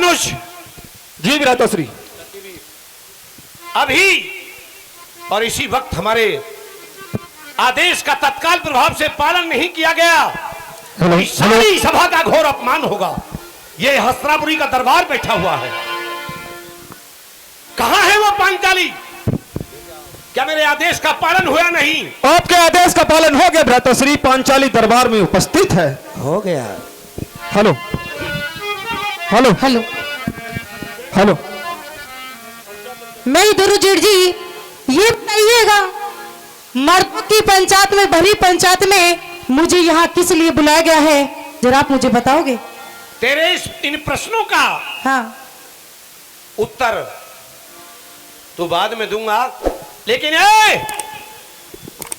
अनुज। जी भ्राताश्री। अभी और इसी वक्त हमारे आदेश का तत्काल प्रभाव से पालन नहीं किया गया, सारी सभा का घोर अपमान होगा। यह हस्तिनापुरी का दरबार बैठा हुआ है, कहां है वो पांचाली? क्या मेरे आदेश का पालन हुआ नहीं? आपके आदेश का पालन हो गया भ्राताश्री, पांचाली दरबार में उपस्थित है। हो गया। Hello hello hello, hello. मैं इधर हूँ जेठ जी। ये बताइएगा, मर्दों की पंचायत में, भरी पंचायत में मुझे यहाँ किस लिए बुलाया गया है? जरा आप मुझे बताओगे? तेरे इन प्रश्नों का हाँ, उत्तर तो बाद में दूंगा, लेकिन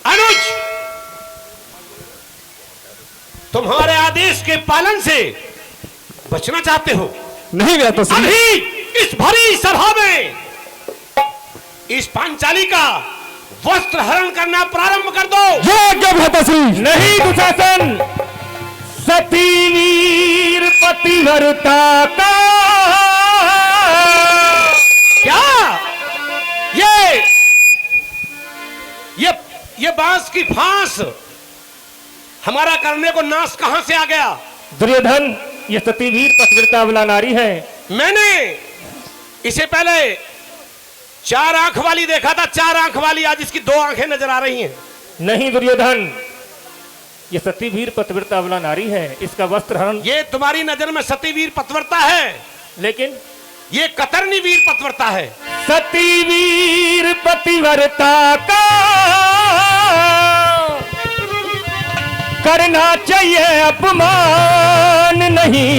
अनुज, तुम हमारे आदेश के पालन से बचना चाहते हो? नहीं भ्राताश्री। अभी इस भरी सभा में इस पांचाली का वस्त्र हरण करना प्रारंभ कर दो। योग्य भ्राताश्री। नहीं दुशासन, सतीवीर पतिव्रता का क्या ये बांस की फांस हमारा करने को नाश कहां से आ गया? दुर्योधन, ये सतीवीर पतिव्रता वाला नारी है। मैंने इसे पहले 4 आंख वाली देखा था, 4 आंख वाली, आज इसकी 2 आंखें नजर आ रही हैं। नहीं दुर्योधन, ये सतीवीर पतिव्रता वाला नारी है। इसका वस्त्र हरण, ये तुम्हारी नजर में सतीवीर पतिव्रता है, लेकिन ये कतरनी वीर पतिव्रता है। सतीवीर पतिव्रता का करना चाहिए अपमान नहीं।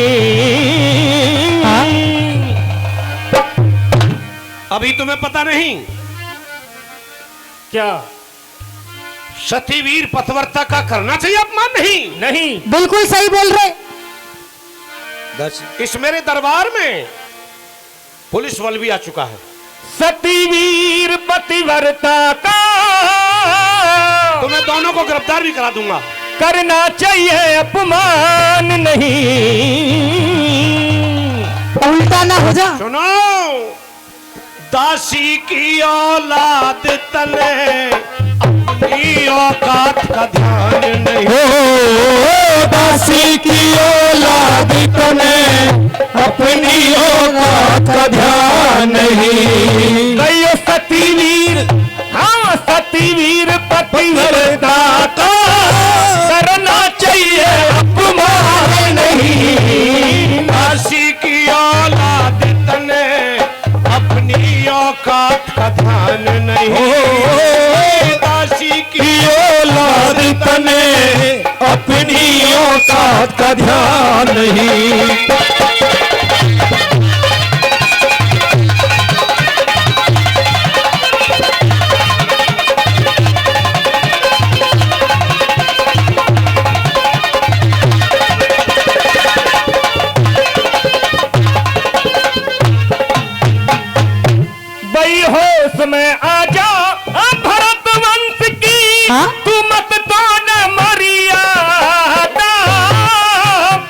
अभी तुम्हें पता नहीं क्या? सतीवीर पतिव्रता का करना चाहिए अपमान नहीं? नहीं, बिल्कुल सही बोल रहे। इस मेरे दरबार में पुलिस बल भी आ चुका है। सतीवीर पतिव्रता का तुम्हें दोनों को गिरफ्तार भी करा दूंगा। करना चाहिए अपमान नहीं। उल्टा ना हो जा। सुनो, दासी की औलाद तले अपनी औकात का ध्यान नहीं। दासी की औलाद तले अपनी औकात का ध्यान नहीं। कहियो सतीवीर, हाँ सतीवीर पतिव्रता का करना चाहिए अपमान नहीं। दासी की औलाद तले अपनी औकात का ध्यान नहीं। दासी की औलाद तने अपनी औकात का ध्यान नहीं। होश में आजा भरत वंश की। हाँ? तू मत तोड़ मर्यादा।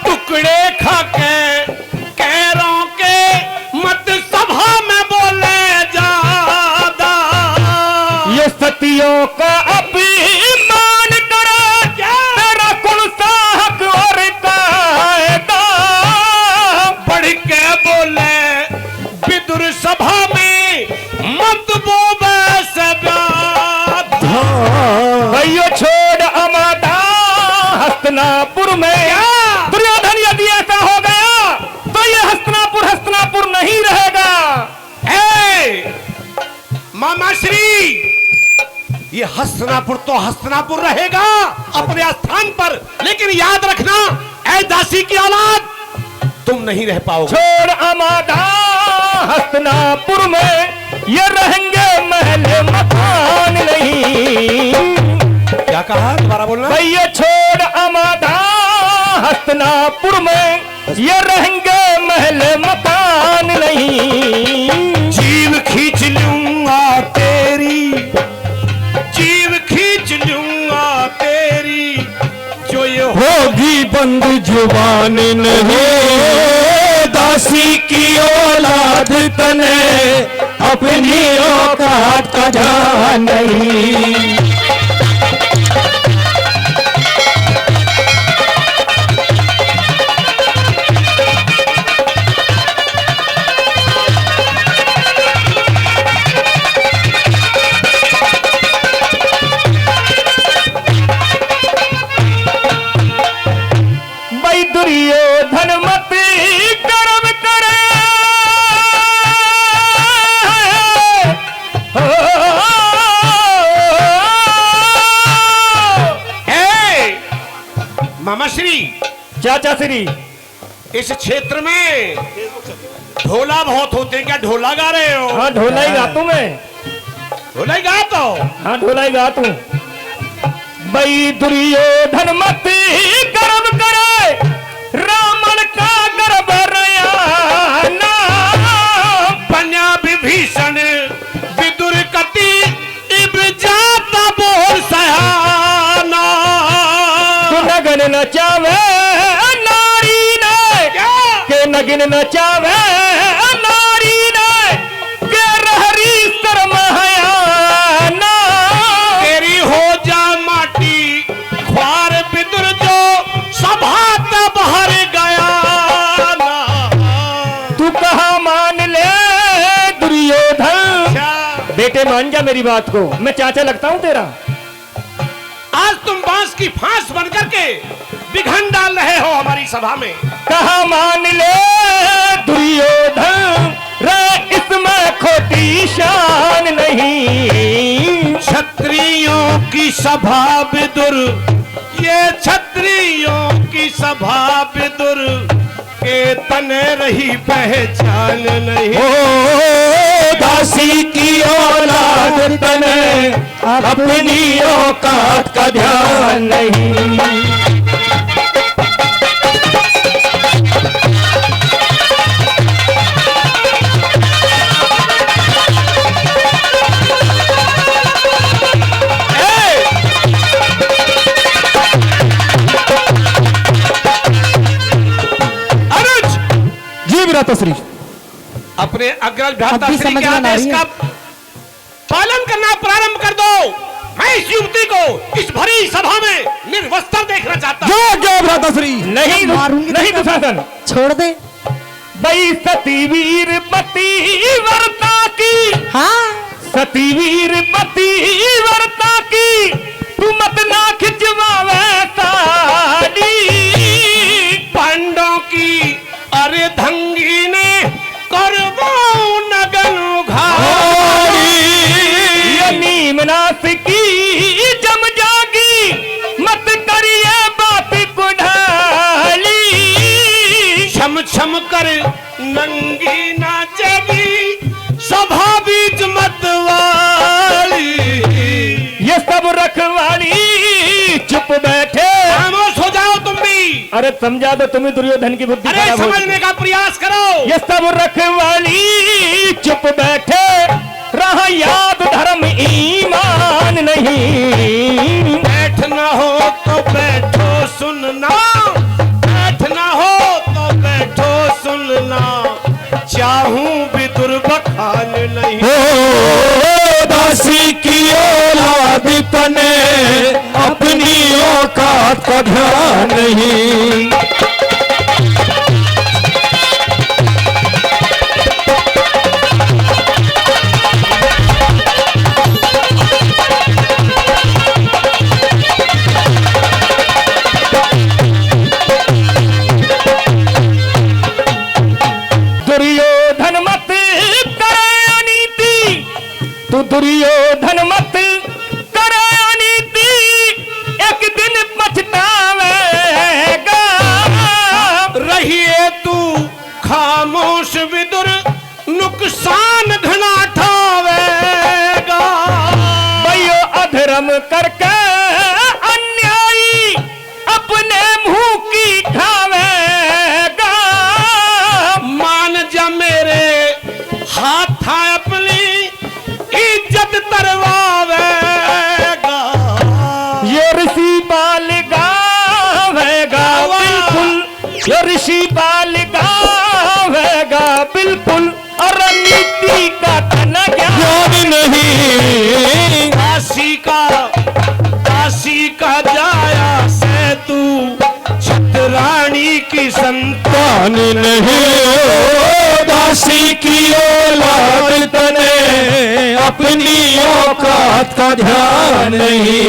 टुकड़े खा के कैरों के मत सभा में बोले ज्यादा। ये सतियों का अपमान करा, तेरा कौन सा हक और कायदा। बढ़ के बोले विदुर सभा में मत बोबे से भैया छोड़ अमादा हस्तिनापुर में। दुर्योधन, यदि ऐसा हो गया तो ये हस्तिनापुर नहीं रहेगा। मामा श्री, ये हस्तिनापुर तो हस्तिनापुर रहेगा अपने स्थान पर, लेकिन याद रखना, ऐ दासी की औलाद, तुम नहीं रह पाओगे। छोड़ अमादा हस्तिनापुर में, ये रहेंगे महल मकान नहीं। क्या कहा, दोबारा बोलना। भैया छोड़ अमादा हस्तिनापुर में, ये रहेंगे महल मकान नहीं। जीव खींच लूंगा तेरी, जीव खींच लूंगा तेरी, जो ये होगी बंद जुबान नहीं। दासी की औलाद तने अपनी औकात का ध्यान नहीं। भाई दुर्योधन मत कर्म करे, मामा श्री, चाचा श्री, इस क्षेत्र में ढोला बहुत होते हैं, क्या ढोला गा रहे हो? हाँ ढोला ही गातू मैं, ढोला ही गा तो। हाँ ढोला ही गातू। भाई दुर्योधन मत कर्म करे, रावण का गर्भ रयाना, पन्या विभीषण विदुर कति इब जाता बोल सयाना। तू नगन नचावे नारी ने, के नगन नचावे नारी ने, के रहरी शर्महाना। तेरी हो जा माटी ख्वार विदुर जो सभा का बाहर गया ना। तू कहा मान ले दुर्योधन, बेटे मान जा मेरी बात को, मैं चाचा लगता हूँ तेरा। आज तुम बांस की फांस बन करके विघन डाल रहे हो हमारी सभा में। कहा मान ले दुर्योधन, रे इसमें खोटी शान नहीं। क्षत्रियों की सभा विदुर, ये क्षत्रियों की सभा विदुर के तने रही पहचान नहीं। ओ दासी की औलाद तने अपनी औकात का ध्यान नहीं। श्री अपने अग्रज भ्राता अब भी श्री के समझ में आ आदेश रही है। का पालन करना प्रारंभ कर दो। मैं इस युवती को इस भरी सभा में निर्वस्त्र देखना चाहता हूँ। जो जो भ्राताश्री। नहीं मारूंगी नहीं तो दुशासन, छोड़ दे। भाई सतीवीर पतिव्रता की, हाँ सतीवीर पतिव्रता की, तू मत ना खिंचवावे साड़ी। पांडों की अरे धंगी ने करवाऊं नगन घाड़ी। ये नीमनाथ की जम जागी, मत करिए बात कुढ़ाली। छम छम कर नंगी नाचेगी सभा बीच मतवाली। ये सब रखवाली चुप बैठे। खामोश हो जाओ तुम भी। अरे समझा दो, तुम्हें दुर्योधन की बुद्धि अरे खराब हो समझने का प्रयास करो। ये सब रखवाली चुप बैठे, रहा याद धर्म ईमान नहीं। बैठना हो तो बैठो सुनना, बैठना हो तो बैठो सुनना, चाहूं भी दुर्बखान नहीं। ओ दासी की औलाद तने अपनी औकात का ध्यान नहीं। दुर्योधन मत करे अनीति, तू दुर्योधन मत करे अनीति, एक दिन पछतावेगा। रहिए तू खामोश विदुर, नुकसान घना ठावेगा। भयो अधर्म करके अन्यायी, अपने मुंह की खावेगा। मान जा मेरे हाथ अपनी इज्जत तरवावेगा। ये ऋषि बाल गावेगा, बिल्कुल ये ऋषि बाल गावेगा। होगा बिल्कुल और नीति का तना ज्ञान नहीं। काशी का जाया से तू छतरानी की संतान तान नहीं। दासी की औलाद तने अपनी औकात का ध्यान नहीं।